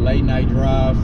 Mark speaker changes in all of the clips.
Speaker 1: late night driver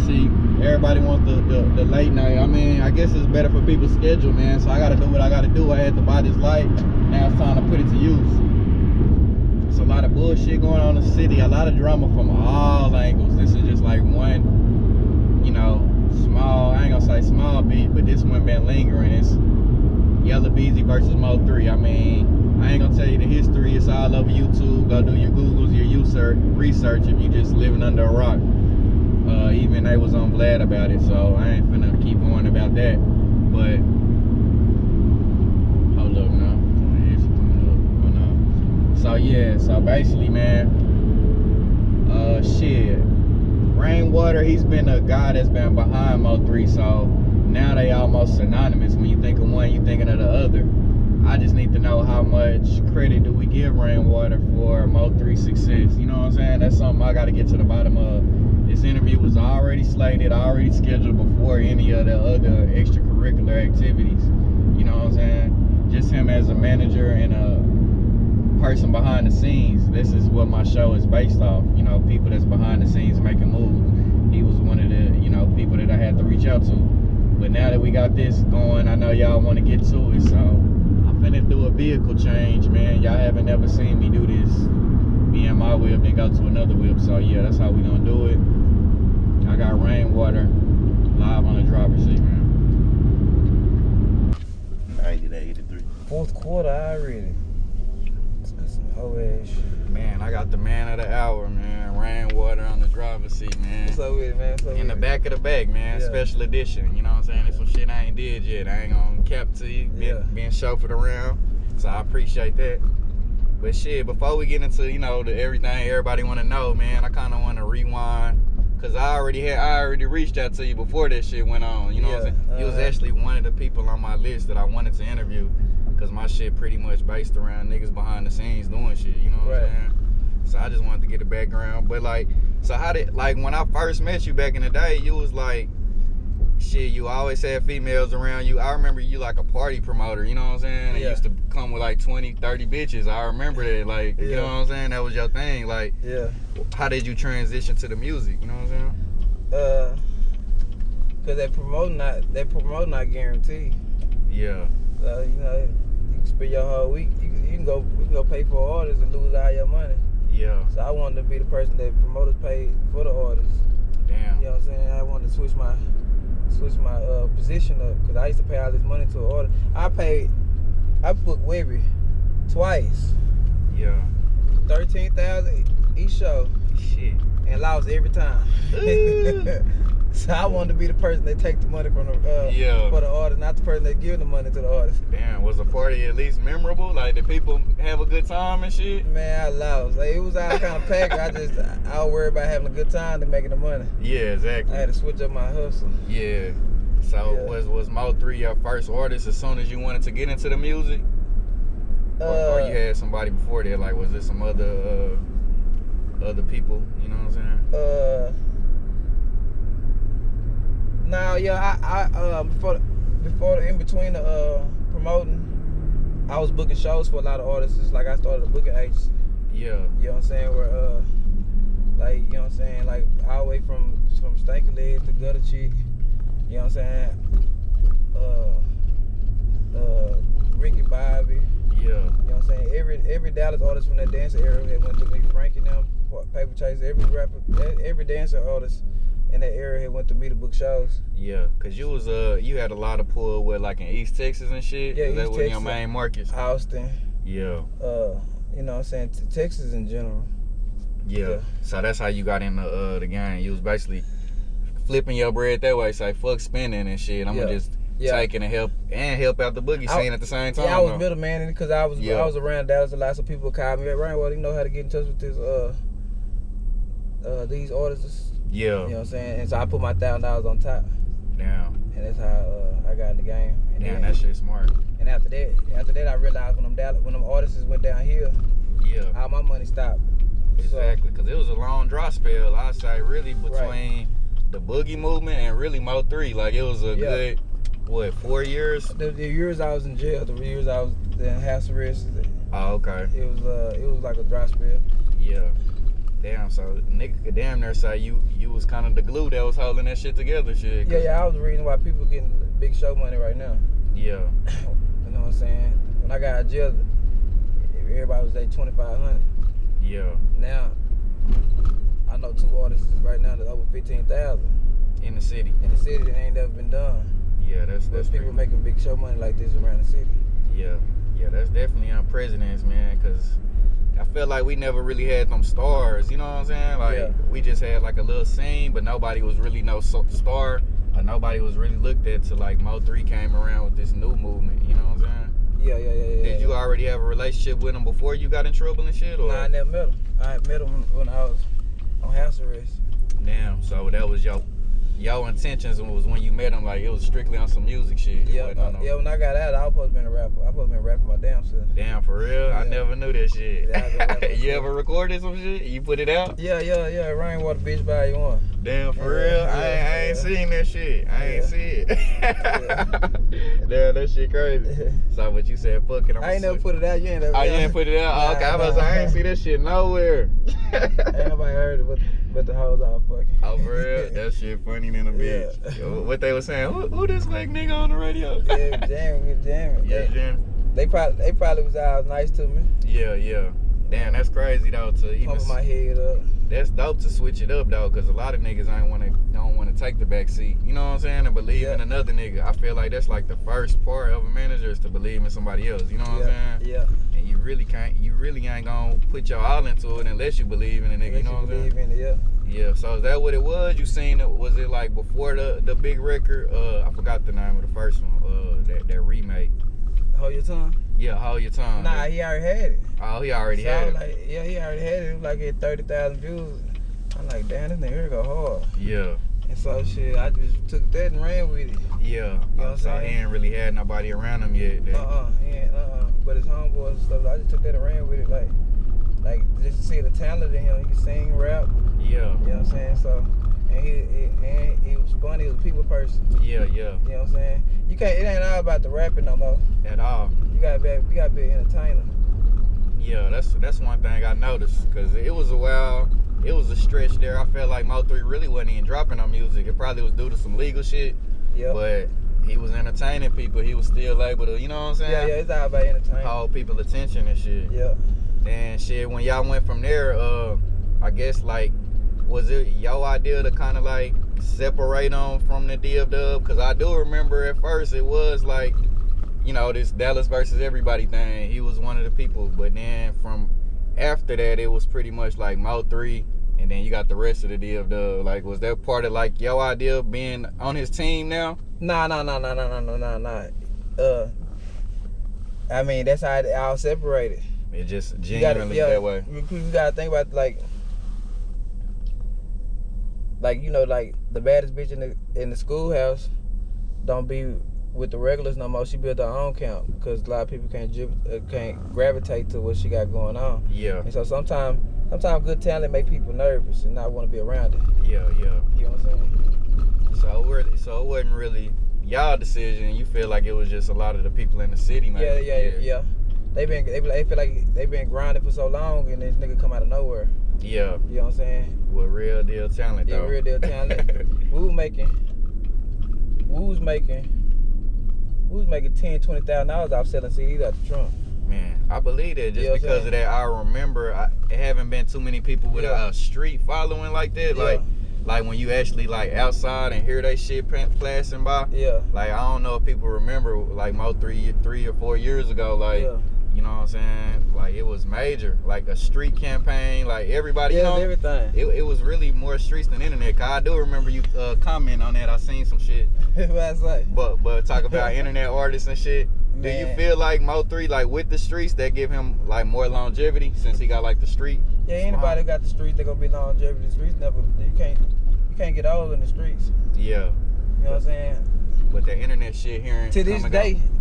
Speaker 1: seat. Everybody wants the late night. I mean, I guess it's better for people's schedule, man. So I gotta do what I gotta do. I had to buy this light. Now it's time to put it to use. It's a lot of bullshit going on in the city. A lot of drama from all angles. This is just like one, you know, small, I ain't gonna say small beat, but this one been lingering. It's Yella Beezy versus Mo3. I mean, I ain't gonna tell you the history. It's all over YouTube. Go do your Googles, your research if you just living under a rock. Even they was on Vlad about it, so I ain't finna keep going about that. But hold up now. Oh, no. So yeah, so basically, man, shit. Rainwater, he's been a guy that's been behind Mo3, so now they almost synonymous. When you think of one, you thinking of the other. I just need to know how much credit do we give Rainwater for Mo3 success. You know what I'm saying? That's something I gotta get to the bottom of. This interview was already slated, already scheduled before any of the other extracurricular activities. You know what I'm saying? Just him as a manager and a person behind the scenes. This is what my show is based off. You know, people that's behind the scenes making moves. He was one of the, you know, people that I had to reach out to. But now that we got this going, I know y'all want to get to it, so I'm finna do a vehicle change, man. Y'all haven't ever seen me do this. Me and my whip, then go to another whip. So yeah, that's how we gonna do it. I got Rainwater live on the driver's seat, man.
Speaker 2: 83.
Speaker 3: Fourth quarter already. That's some whole ass shit.
Speaker 1: Man, I got the man of the hour, man. Rainwater on the driver's seat, man.
Speaker 3: What's up with it, man? What's up
Speaker 1: In the back of the bag, man.
Speaker 3: Yeah.
Speaker 1: Special edition. You know what I'm saying? It's some shit I ain't did yet. I ain't gonna cap to you. Being chauffeured around. So I appreciate that. But shit, before we get into, you know, everything everybody wanna know, man, I kinda wanna rewind. Cause I already reached out to you before that shit went on. You know what I'm saying? You was actually one of the people on my list that I wanted to interview. Cause my shit pretty much based around niggas behind the scenes doing shit. You know what I'm saying? So I just wanted to get a background. But like, so how did, like when I first met you back in the day, you was like, shit, you always had females around you. I remember you like a party promoter, you know what I'm saying? And you used to come with like 20, 30 bitches. I remember that, like, you know what I'm saying? That was your thing. Like, how did you transition to the music, you know what I'm saying?
Speaker 3: Cause they promote not guaranteed.
Speaker 1: Yeah.
Speaker 3: So, you know, you can spend your whole week, we can go pay for orders and lose all your money.
Speaker 1: Yeah.
Speaker 3: So I wanted to be the person that promoters paid for the orders.
Speaker 1: Damn.
Speaker 3: You know what I'm saying? I wanted to switch my position up, because I used to pay all this money to an order. I booked Webby twice.
Speaker 1: Yeah.
Speaker 3: 13,000 each show.
Speaker 1: Shit.
Speaker 3: And lost every time. So I wanted to be the person that take the money from the for the artist, not the person that give the money to the artist.
Speaker 1: Damn, was the party at least memorable? Like, did people have a good time and shit?
Speaker 3: Man, I lost. Like, it was all kind of packed. I was worried about having a good time than making the money.
Speaker 1: Yeah, exactly.
Speaker 3: I had to switch up my hustle.
Speaker 1: Yeah. So was Mo3 your first artist as soon as you wanted to get into the music? Or you had somebody before that? Like, was there some other people? You know what I'm saying?
Speaker 3: Now, I before in between the promoting, I was booking shows for a lot of artists. It's like I started a booking agency.
Speaker 1: Yeah.
Speaker 3: You know what I'm saying? Where like, you know what I'm saying, like all the way from Stanky Legs to Gutter Chick. You know what I'm saying? Ricky Bobby.
Speaker 1: Yeah.
Speaker 3: You know what I'm saying? Every Dallas artist from that dancer era had went to me. Frankie and them, Paper Chase, every rapper, every dancer artist in that area had went to me to book shows.
Speaker 1: Yeah, cause you was you had a lot of pull with like in East Texas and shit.
Speaker 3: Yeah, East
Speaker 1: that was
Speaker 3: Texas,
Speaker 1: your main markets.
Speaker 3: Austin.
Speaker 1: Yeah.
Speaker 3: You know what I'm saying? Texas in general.
Speaker 1: Yeah. So that's how you got into the game. You was basically flipping your bread that way. Say fuck spending and shit. I'm gonna just take it and help out the boogie scene at the same time.
Speaker 3: Yeah, I was middleman because I was around Dallas a lot, so people would call me, Rainwater, you know how to get in touch with this these artists.
Speaker 1: Yeah.
Speaker 3: You know what I'm saying? And so I put my $1,000 on top.
Speaker 1: Damn.
Speaker 3: And that's how I got in the game. And
Speaker 1: damn, that shit's smart.
Speaker 3: And after that I realized when them artists went down here, all my money stopped.
Speaker 1: Exactly, because it was a long dry spell, I'd say, really, between the boogie movement and really Mo3. Like, it was a good, what, 4 years?
Speaker 3: The years I was in jail, the years I was in house arrest.
Speaker 1: Oh, okay.
Speaker 3: It was like a dry spell.
Speaker 1: Yeah. Damn, so nigga could damn near say you was kind of the glue that was holding that shit together, shit.
Speaker 3: Yeah, I was reading why people getting big show money right now.
Speaker 1: Yeah.
Speaker 3: You know what I'm saying? When I got out of jail, everybody was at 2,500.
Speaker 1: Yeah.
Speaker 3: Now, I know 2 artists right now that's over 15,000
Speaker 1: in the city.
Speaker 3: In the city, that ain't never been done.
Speaker 1: Yeah, that's
Speaker 3: people making big show money like this around the city.
Speaker 1: Yeah, that's definitely unprecedented, man. Cause I feel like we never really had them stars. You know what I'm saying? Like we just had like a little scene, but nobody was really no star, or nobody was really looked at till like Mo3 came around with this new movement. You know what I'm saying?
Speaker 3: Yeah.
Speaker 1: Did you already have a relationship with him before you got in trouble and shit? Or?
Speaker 3: Nah, I never met him. I met him when I was on house arrest.
Speaker 1: Damn, so that was your intentions was when you met him, like it was strictly on some music shit.
Speaker 3: Yeah, when I got out, I was supposed to be a rapper. I was supposed to be rapping my damn self.
Speaker 1: Damn, for real? Yeah. I never knew that shit.
Speaker 3: Yeah,
Speaker 1: you ever recorded some shit? You put it out?
Speaker 3: Yeah. Rainwater bitch by 1.
Speaker 1: Damn, for real? I ain't seen that shit. I ain't see it. Damn, that shit crazy. So what you said, fuck it.
Speaker 3: I ain't never put it out. You ain't never.
Speaker 1: Oh, you ain't put it out? Okay, I ain't see that shit nowhere.
Speaker 3: Ain't nobody heard it but the hoes all fucking.
Speaker 1: Oh, for real? That shit funny than a bitch. Yeah. What they were saying, who this black nigga on the radio?
Speaker 3: Yeah, jamming.
Speaker 1: Yeah, jamming.
Speaker 3: They probably was all nice to me.
Speaker 1: Yeah. Damn, that's crazy though. To even
Speaker 3: pumping my head up.
Speaker 1: That's dope to switch it up though, cause a lot of niggas don't want to take the back seat. You know what I'm saying? And believe in another nigga. I feel like that's like the first part of a manager is to believe in somebody else. You know what I'm saying?
Speaker 3: Yeah.
Speaker 1: And you really ain't gonna put your all into it unless you believe in a nigga. You know what I'm saying?
Speaker 3: Believe in it,
Speaker 1: Yeah. So is that what it was? You seen it? Was it like before the big record? I forgot the name of the first one. That remake.
Speaker 3: Hold Your Tongue?
Speaker 1: Yeah, Hold Your Tongue.
Speaker 3: Nah, he already had it.
Speaker 1: Oh, he already had it.
Speaker 3: Like, yeah, he already had it. It was like at 30,000 views. I'm like, damn, this nigga here go hard.
Speaker 1: Yeah.
Speaker 3: And so shit, I just took that and ran with it.
Speaker 1: Yeah.
Speaker 3: You know what I'm saying?
Speaker 1: He ain't really had nobody around him yet.
Speaker 3: But his homeboys and stuff, I just took that and ran with it, like just to see the talent in him. He can sing, rap.
Speaker 1: Yeah.
Speaker 3: You know what I'm saying? So, and he was funny. He was a people person.
Speaker 1: Yeah.
Speaker 3: You know what I'm saying? It ain't all about the rapping no more.
Speaker 1: At all.
Speaker 3: You gotta be an entertainer.
Speaker 1: Yeah, that's one thing I noticed, cause it was a stretch there. I felt like Mo3 really wasn't even dropping on music. It probably was due to some legal shit.
Speaker 3: Yeah.
Speaker 1: But he was entertaining people. He was still able to, you know what I'm saying?
Speaker 3: Yeah, it's all about entertainment.
Speaker 1: Hold people attention and shit.
Speaker 3: Yeah.
Speaker 1: And shit, when y'all went from there, I guess like, was it your idea to kind of like separate them from the DFW? Cause I do remember at first it was like, you know, this Dallas versus everybody thing. He was one of the people, but then from after that, it was pretty much like Mo3, and then you got the rest of the DFW. Like, was that part of like your idea of being on his team now?
Speaker 3: Nah. I mean, that's how it all separated.
Speaker 1: It just genuinely that way.
Speaker 3: You gotta think about like you know, like the baddest bitch in the schoolhouse don't be with the regulars no more. She built her own camp because a lot of people can't gravitate to what she got going on.
Speaker 1: Yeah.
Speaker 3: And so sometimes good talent make people nervous and not want to be around it.
Speaker 1: Yeah.
Speaker 3: You know what I'm saying?
Speaker 1: So it wasn't really y'all decision. You feel like it was just a lot of the people in the city, man.
Speaker 3: Yeah. They feel like they been grinding for so long, and this nigga come out of nowhere.
Speaker 1: Yeah.
Speaker 3: You know what I'm saying?
Speaker 1: With real deal talent, though.
Speaker 3: Yeah, real deal talent. We was making $10,000-$20,000 off selling CDs out the trunk.
Speaker 1: Man, I believe that just because of that. I remember it haven't been too many people with a street following like that.
Speaker 3: Yeah.
Speaker 1: Like when you actually like outside and hear that shit flashing by.
Speaker 3: Yeah.
Speaker 1: Like I don't know if people remember like Mo3 3 or 4 years ago. Like you know what I'm saying? Like it was major. Like a street campaign. Like everybody.
Speaker 3: Yeah,
Speaker 1: you know,
Speaker 3: everything.
Speaker 1: It was really more streets than internet. Cause I do remember you comment on that. I seen some shit.
Speaker 3: What I say?
Speaker 1: But talk about internet artists and shit.
Speaker 3: Man.
Speaker 1: Do you feel like Mo3 like with the streets that give him like more longevity since he got like the street?
Speaker 3: Yeah, anybody who got the streets, they gonna be longevity. The streets you can't get old in the streets.
Speaker 1: Yeah.
Speaker 3: You know what I'm saying?
Speaker 1: But the internet shit hearing
Speaker 3: to this day, I'm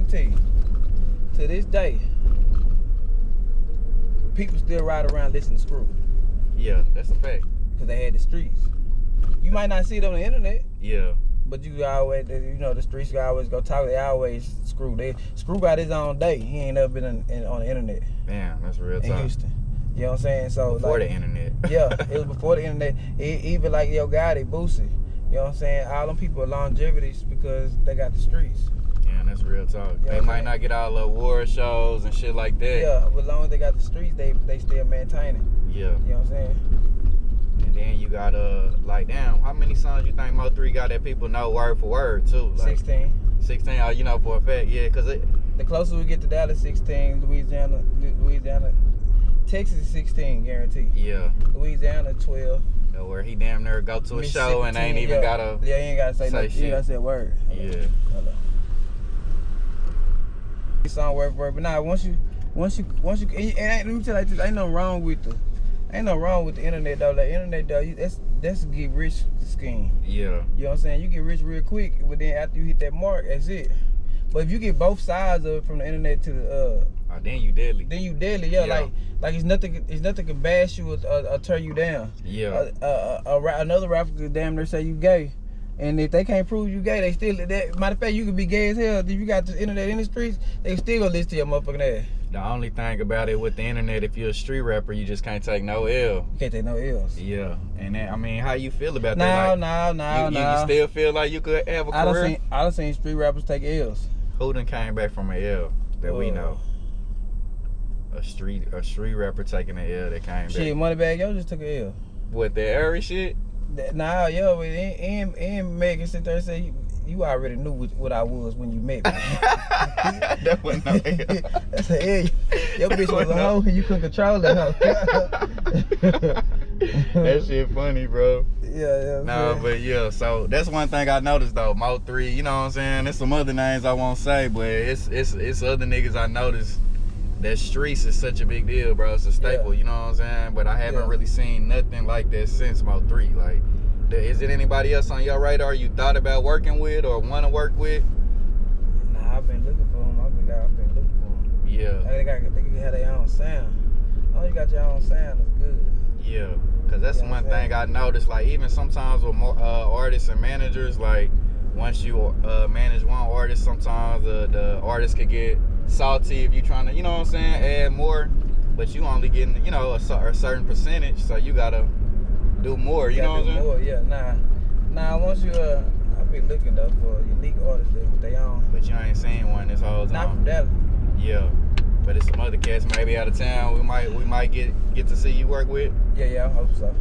Speaker 3: telling you, to this day, people still ride around listening to Screw.
Speaker 1: Yeah, that's a fact.
Speaker 3: Cause they had the streets. You might not see it on the internet.
Speaker 1: Yeah.
Speaker 3: But you always, you know, the streets always go talk. They always Screw. Screw got his own day. He ain't never been on the internet.
Speaker 1: Damn, that's real talk.
Speaker 3: In Houston. You know what I'm saying? So
Speaker 1: Before
Speaker 3: like,
Speaker 1: the internet.
Speaker 3: Yeah, it was before the internet. Even like Yo Gotti, Boosie. You know what I'm saying? All them people are longevities because they got the streets.
Speaker 1: Yeah, that's real talk.
Speaker 3: You know
Speaker 1: They might not get all the award shows and shit like that.
Speaker 3: Yeah, but as long as they got the streets, they still maintaining.
Speaker 1: Yeah.
Speaker 3: You know what I'm saying?
Speaker 1: And then you got like, damn, how many songs you think Mo3 got that people know word for word too? Like
Speaker 3: 16.
Speaker 1: 16, oh, you know for a fact, yeah, cause
Speaker 3: The closer we get to Dallas, 16. Louisiana. Texas is 16, guaranteed.
Speaker 1: Yeah.
Speaker 3: Louisiana 12.
Speaker 1: Where he damn near go to a show and ain't even gotta.
Speaker 3: Yeah, he ain't gotta say nothing.
Speaker 1: shit.
Speaker 3: He ain't gotta say a word.
Speaker 1: Yeah.
Speaker 3: Hello. Song word for word, but nah, once you, and let me tell you like this, ain't nothing wrong with the internet though. Like internet though, that's a get rich scheme.
Speaker 1: Yeah.
Speaker 3: You know what I'm saying? You get rich real quick, but then after you hit that mark, that's it. But if you get both sides of it, from the internet to the
Speaker 1: then you deadly.
Speaker 3: Yeah. Like it's nothing can bash you or turn you down.
Speaker 1: Yeah.
Speaker 3: Another rapper could damn near say you gay. And if they can't prove you gay, they still, matter of fact, you could be gay as hell. If you got the internet in the streets, they still gonna listen to your motherfucking ass.
Speaker 1: The only thing about it with the internet, if you're a street rapper, you just can't take no L.
Speaker 3: You can't take no L's.
Speaker 1: Yeah. And then, I mean, how you feel about that?
Speaker 3: No.
Speaker 1: You still feel like you could have a career?
Speaker 3: I done seen street rappers take L's.
Speaker 1: Who done came back from an L that we know? A street rapper taking an L that came back.
Speaker 3: Shit, Moneybagg Yo just took a L.
Speaker 1: What, the Airy shit?
Speaker 3: Nah, yo, and Megan sit there and say, you already knew what I was when you met me.
Speaker 1: That wasn't no L.
Speaker 3: That's an L. Your bitch was a hoe and you couldn't control that hoe.
Speaker 1: That shit funny, bro.
Speaker 3: Yeah.
Speaker 1: Nah, but yeah, so that's one thing I noticed though. Mo3, you know what I'm saying? There's some other names I won't say, but it's other niggas I noticed. That streets is such a big deal, bro. It's a staple, you know what I'm saying? But I haven't really seen nothing like that since Mo3. Like, is it anybody else on your radar you thought about working with or want to work with?
Speaker 3: Nah, I've been looking for them. I've been looking for them.
Speaker 1: Yeah.
Speaker 3: They can have their own sound. Oh, you got your own sound, it's good.
Speaker 1: Yeah, because that's one thing I noticed. Like, even sometimes with more artists and managers, like, once you manage one artist, sometimes the artist could get salty if you trying to, you know what I'm saying, add more, but you only getting, you know, a certain percentage, so you gotta do more, you know what I'm saying?
Speaker 3: More, yeah. Nah, once you I've been looking though for unique artists that with their own.
Speaker 1: But you ain't seen one this whole time.
Speaker 3: Not from Dallas.
Speaker 1: Yeah, but it's some other cats maybe out of town we might get to see you work with.
Speaker 3: Yeah, I hope so.